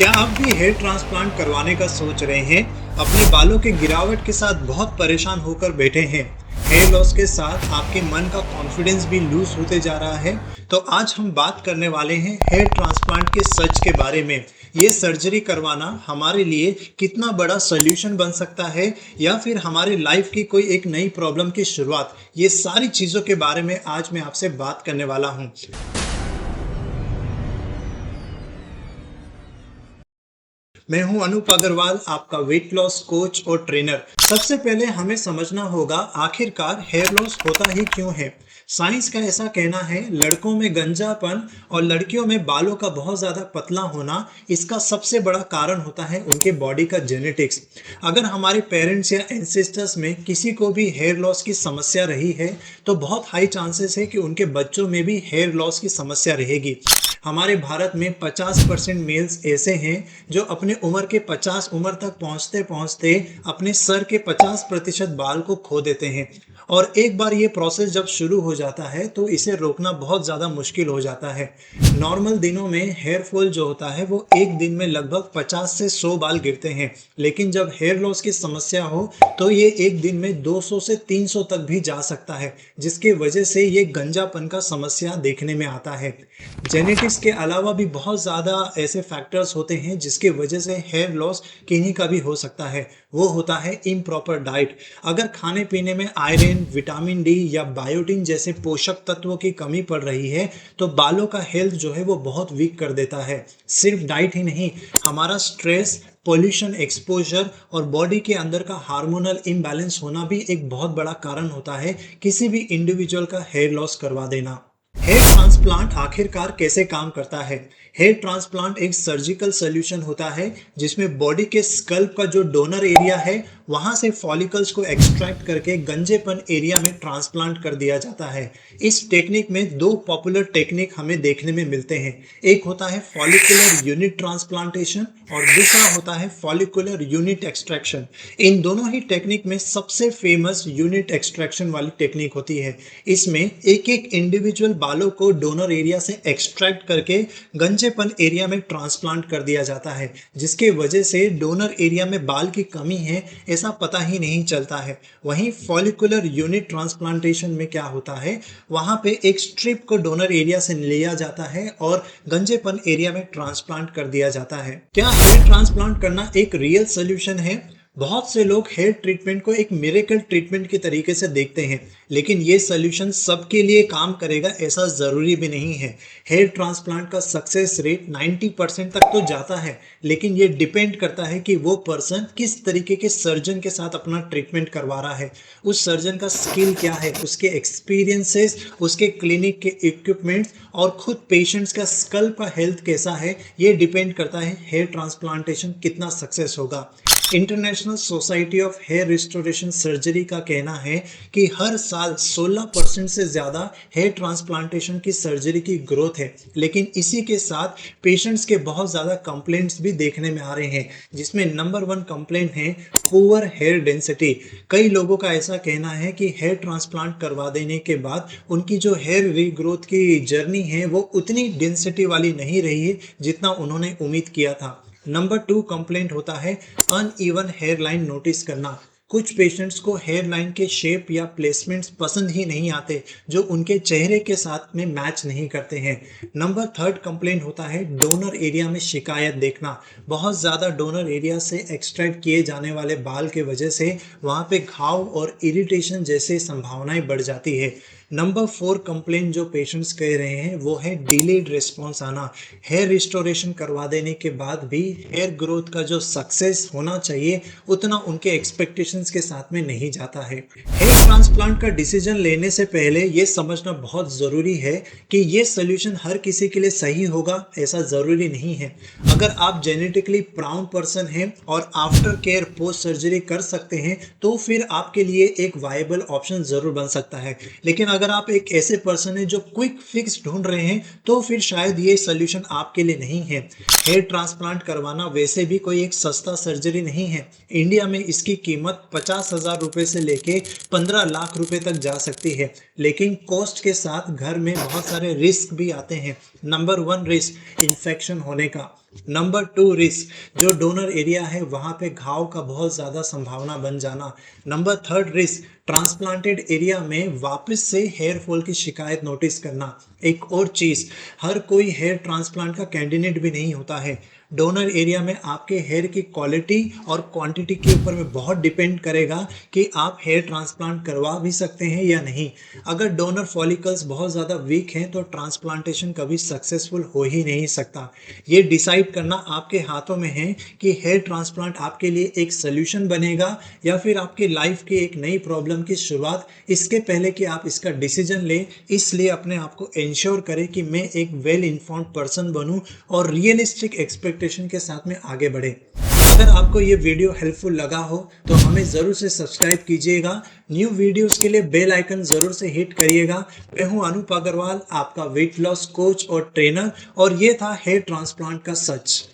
क्या आप भी हेयर ट्रांसप्लांट करवाने का सोच रहे हैं? अपने बालों के गिरावट के साथ बहुत परेशान होकर बैठे हैं। हेयर लॉस के साथ आपके मन का कॉन्फिडेंस भी लूज होते जा रहा है। तो आज हम बात करने वाले हैं हेयर ट्रांसप्लांट के सच के बारे में। ये सर्जरी करवाना हमारे लिए कितना बड़ा सॉल्यूशन बन सकता है या फिर हमारी लाइफ की कोई एक नई प्रॉब्लम की शुरुआत। ये सारी चीज़ों के बारे में आज मैं आपसे बात करने वाला हूँ। मैं हूं अनूप अग्रवाल, आपका वेट लॉस कोच और ट्रेनर। सबसे पहले हमें समझना होगा आखिरकार हेयर लॉस होता ही क्यों है। साइंस का ऐसा कहना है लड़कों में गंजापन और लड़कियों में बालों का बहुत ज़्यादा पतला होना इसका सबसे बड़ा कारण होता है उनके बॉडी का जेनेटिक्स। अगर हमारे पेरेंट्स या एंसेस्टर्स में किसी को भी हेयर लॉस की समस्या रही है तो बहुत हाई चांसेस है कि उनके बच्चों में भी हेयर लॉस की समस्या रहेगी। हमारे भारत में 50% मेल्स ऐसे हैं जो अपने उम्र के 50 उम्र तक पहुंचते पहुंचते अपने सर के 50% बाल को खो देते हैं। और एक बार ये प्रोसेस जब शुरू हो जाता है तो इसे रोकना बहुत ज़्यादा मुश्किल हो जाता है। नॉर्मल दिनों में हेयर फॉल जो होता है वो एक दिन में लगभग 50 से 100 बाल गिरते हैं, लेकिन जब हेयर लॉस की समस्या हो तो ये एक दिन में 200 से 300 तक भी जा सकता है, जिसकी वजह से ये गंजापन का समस्या देखने में आता है। जेनेटिक्स के अलावा भी बहुत ज़्यादा ऐसे फैक्टर्स होते हैं जिसकी वजह से हेयर लॉस किन्हीं का भी हो सकता है। वो होता है इम्प्रॉपर डाइट। अगर खाने पीने में आयरन, विटामिन डी या बायोटिन जैसे पोषक तत्वों की कमी पड़ रही है तो बालों का हेल्थ जो है वो बहुत वीक कर देता है। सिर्फ डाइट ही नहीं, हमारा स्ट्रेस, पोल्यूशन एक्सपोजर और बॉडी के अंदर का हार्मोनल इम्बैलेंस होना भी एक बहुत बड़ा कारण होता है किसी भी इंडिविजुअल का हेयर लॉस करवा देना। हेयर ट्रांसप्लांट आखिरकार कैसे काम करता है? हेयर ट्रांसप्लांट एक सर्जिकल सॉल्यूशन होता है जिसमें बॉडी के स्कल्प का जो डोनर एरिया है वहां से फॉलिकल्स को एक्सट्रैक्ट करके गंजेपन एरिया में ट्रांसप्लांट कर दिया जाता है। इस टेक्निक में दो पॉपुलर टेक्निक हमें देखने में मिलते हैं। एक होता है फॉलिकुलर यूनिट ट्रांसप्लांटेशन और दूसरा होता है फॉलिकुलर यूनिट एक्सट्रैक्शन। इन दोनों ही टेक्निक में सबसे फेमस यूनिट एक्सट्रैक्शन वाली टेक्निक होती है। इसमें एक एक इंडिविजुअल बालों को डोनर एरिया से एक्सट्रैक्ट करके गंजेपन एरिया में ट्रांसप्लांट कर दिया जाता है, जिसके वजह से डोनर एरिया में बाल की कमी है ऐसा पता ही नहीं चलता है। वहीं फॉलिकुलर यूनिट ट्रांसप्लांटेशन में क्या होता है, वहां पे एक स्ट्रिप को डोनर एरिया से लिया जाता है और गंजेपन एरिया में ट्रांसप्लांट कर दिया जाता है। क्या हेयर ट्रांसप्लांट करना एक रियल सोल्यूशन है? बहुत से लोग हेयर ट्रीटमेंट को एक मिरेकल ट्रीटमेंट के तरीके से देखते हैं, लेकिन ये सोल्यूशन सबके लिए काम करेगा ऐसा ज़रूरी भी नहीं है। हेयर ट्रांसप्लांट का सक्सेस रेट 90% तक तो जाता है, लेकिन ये डिपेंड करता है कि वो पर्सन किस तरीके के सर्जन के साथ अपना ट्रीटमेंट करवा रहा है, उस सर्जन का स्किल क्या है, उसके एक्सपीरियंसेस, उसके क्लिनिक के इक्विपमेंट्स और खुद पेशेंट्स का स्कल्प का हेल्थ कैसा है। ये डिपेंड करता है हेयर ट्रांसप्लांटेशन कितना सक्सेस होगा। International society of hair restoration surgery का कहना है कि हर साल 16% से ज़्यादा हेयर ट्रांसप्लांटेशन की सर्जरी की ग्रोथ है, लेकिन इसी के साथ पेशेंट्स के बहुत ज़्यादा कंप्लेंट्स भी देखने में आ रहे हैं, जिसमें नंबर 1 कंप्लेंट है पुअर हेयर डेंसिटी। कई लोगों का ऐसा कहना है कि हेयर ट्रांसप्लांट करवा देने के बाद उनकी जो हेयर रीग्रोथ की जर्नी है वो उतनी डेंसिटी वाली नहीं रही है जितना उन्होंने उम्मीद किया था। नंबर 2 कंप्लेंट होता है अनइवन हेयर लाइन नोटिस करना। कुछ पेशेंट्स को हेयर लाइन के शेप या प्लेसमेंट्स पसंद ही नहीं आते जो उनके चेहरे के साथ में मैच नहीं करते हैं। नंबर 3 कंप्लेंट होता है डोनर एरिया में शिकायत देखना। बहुत ज़्यादा डोनर एरिया से एक्सट्रैक्ट किए जाने वाले बाल के वजह से वहाँ पे घाव और इरिटेशन जैसे संभावनाएं बढ़ जाती है। नंबर 4 कंप्लेंट जो पेशेंट्स कह रहे हैं वो है डिलेड रिस्पॉन्स आना। हेयर रिस्टोरेशन करवा देने के बाद भी हेयर ग्रोथ का जो सक्सेस होना चाहिए उतना उनके एक्सपेक्टेशंस के साथ में नहीं जाता है। हेयर ट्रांसप्लांट का डिसीजन लेने से पहले ये समझना बहुत ज़रूरी है कि ये सोल्यूशन हर किसी के लिए सही होगा ऐसा ज़रूरी नहीं है। अगर आप जेनेटिकली प्राउन पर्सन हैं और आफ्टर केयर पोस्ट सर्जरी कर सकते हैं तो फिर आपके लिए एक वायबल ऑप्शन ज़रूर बन सकता है, लेकिन अगर आप एक ऐसे पर्सन हैं जो क्विक फिक्स ढूंढ रहे हैं तो फिर शायद ये सोल्यूशन आपके लिए नहीं है। हेयर ट्रांसप्लांट करवाना वैसे भी कोई एक सस्ता सर्जरी नहीं है। इंडिया में इसकी कीमत 50,000 रुपए से लेके 15 लाख रुपए तक जा सकती है, लेकिन कॉस्ट के साथ घर में बहुत सारे रिस्क भी आते हैं। नंबर 1 रिस्क इन्फेक्शन होने का। नंबर 2 रिस्क जो डोनर एरिया है वहाँ पे घाव का बहुत ज़्यादा संभावना बन जाना। नंबर 3 रिस्क ट्रांसप्लांटेड एरिया में वापस से हेयर फॉल की शिकायत नोटिस करना। एक और चीज़, हर कोई हेयर ट्रांसप्लांट का कैंडिडेट भी नहीं होता है। डोनर एरिया में आपके हेयर की क्वालिटी और क्वांटिटी के ऊपर में बहुत डिपेंड करेगा कि आप हेयर ट्रांसप्लांट करवा भी सकते हैं या नहीं। अगर डोनर फॉलिकल्स बहुत ज़्यादा वीक हैं तो ट्रांसप्लांटेशन कभी सक्सेसफुल हो ही नहीं सकता। ये डिसाइड करना आपके हाथों में है कि हेयर ट्रांसप्लांट आपके लिए एक सोल्यूशन बनेगा या फिर आपकी लाइफ की एक नई प्रॉब्लम की शुरुआत। इसके पहले कि आप इसका डिसीजन लें, इसलिए अपने आप को इंश्योर करें कि मैं एक वेल इन्फॉर्म्ड पर्सन बनूं और रियलिस्टिक एक्सपेक्टेशन के साथ में आगे बढ़े। अगर आपको ये वीडियो हेल्पफुल लगा हो तो हमें ज़रूर से सब्सक्राइब कीजिएगा। न्यू वीडियोस के लिए बेल आइकन ज़रूर से हिट करिएगा। मैं हूं अनूप अग्रवाल, आपका वेट लॉस कोच और ट्रेनर, और ये था हेयर ट्रांसप्लांट का सच।